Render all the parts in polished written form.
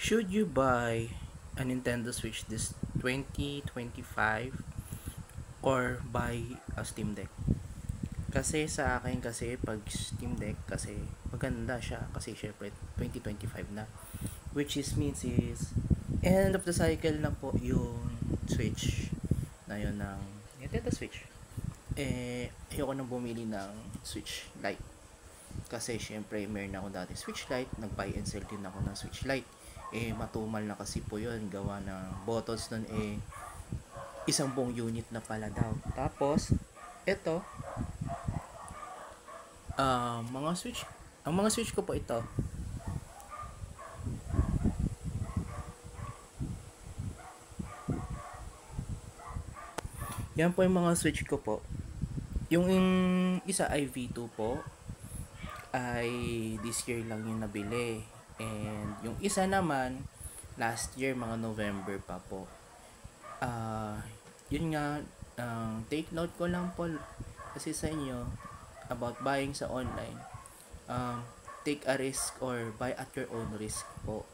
Should you buy a Nintendo Switch this 2025 or buy a Steam Deck? Kasi sa akin kasi pag Steam Deck kasi maganda siya kasi syempre 2025 na. Which means is end of the cycle na po yung Switch na yun ng Nintendo Switch. Ayoko nang bumili ng Switch Lite. Kasi syempre meron ako dati Switch Lite, nag-buy and sell din ako ng Switch Lite. Matumal na kasi po yun, gawa ng buttons nun isang buong unit na pala daw. Tapos, ito, ang mga Switch ko po ito. Yan po yung mga Switch ko po. Yung isa ay V2 po, ay this year lang yung nabili. And yung isa naman, last year, mga November pa po. Yun nga, take note ko lang po kasi sa inyo about buying sa online. Take a risk or buy at your own risk po.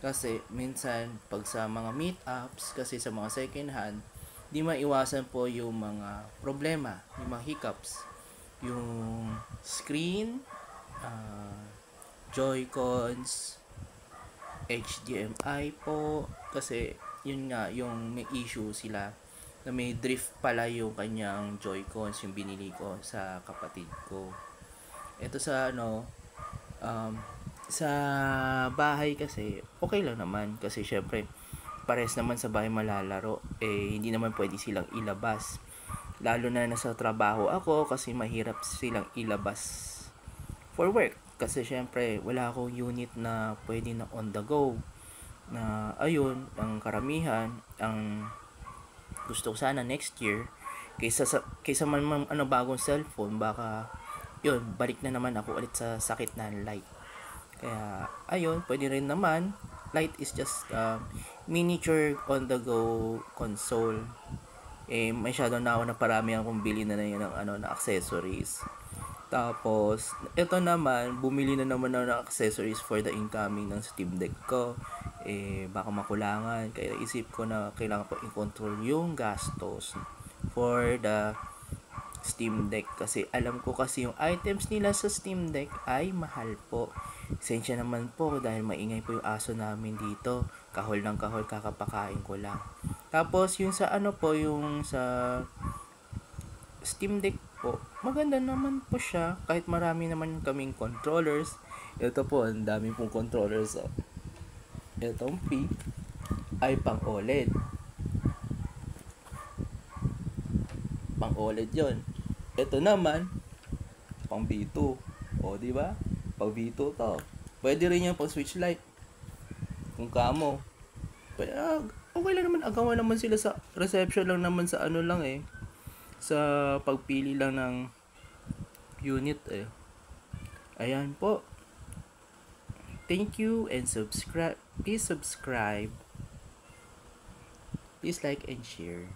Kasi minsan, pag sa mga meetups, kasi sa mga second hand, di maiwasan po yung mga problema, yung mga hiccups. Yung screen, Joy-Cons, HDMI po, kasi yun nga, yung may issue sila na may drift pala yung kanyang Joy-Cons, yung binili ko sa kapatid ko. Ito sa bahay kasi okay lang naman kasi syempre pares naman sa bahay malalaro, hindi naman pwede silang ilabas, lalo na nasa trabaho ako kasi mahirap silang ilabas for work kasi syempre wala akong unit na pwede na on the go na ayun. Ang karamihan, ang gusto ko sana next year kaysa man bagong cellphone, baka yun balik na naman ako ulit sa sakit na light. Kaya ayun, pwede rin naman. Light is just miniature on the go console. Masyado na ako na parami akong bili na yun ng na accessories. Tapos ito naman, bumili na naman ako ng accessories for the incoming ng Steam Deck ko. Baka makulangan, kaya isip ko na kailangan po i-control yung gastos for the Steam Deck kasi alam ko kasi yung items nila sa Steam Deck ay mahal po. Sensya naman po dahil maingay po yung aso namin dito. Kahol ng kahol, kakapakain ko lang. Tapos yung sa yung sa Steam Deck po, maganda naman po siya kahit marami naman kaming controllers. Ito po, ang dami pong controllers. Itong P ay pang OLED. Pang OLED yon. Ito naman pang V2. O, di ba? Pag V2 to. Pwede rin yan pag Switch Lite. Kung kamo. Okay lang naman. Agawan naman sila sa reception lang naman sa sa pagpili lang ng unit Ayan po. Thank you and subscribe. Please subscribe. Please like and share.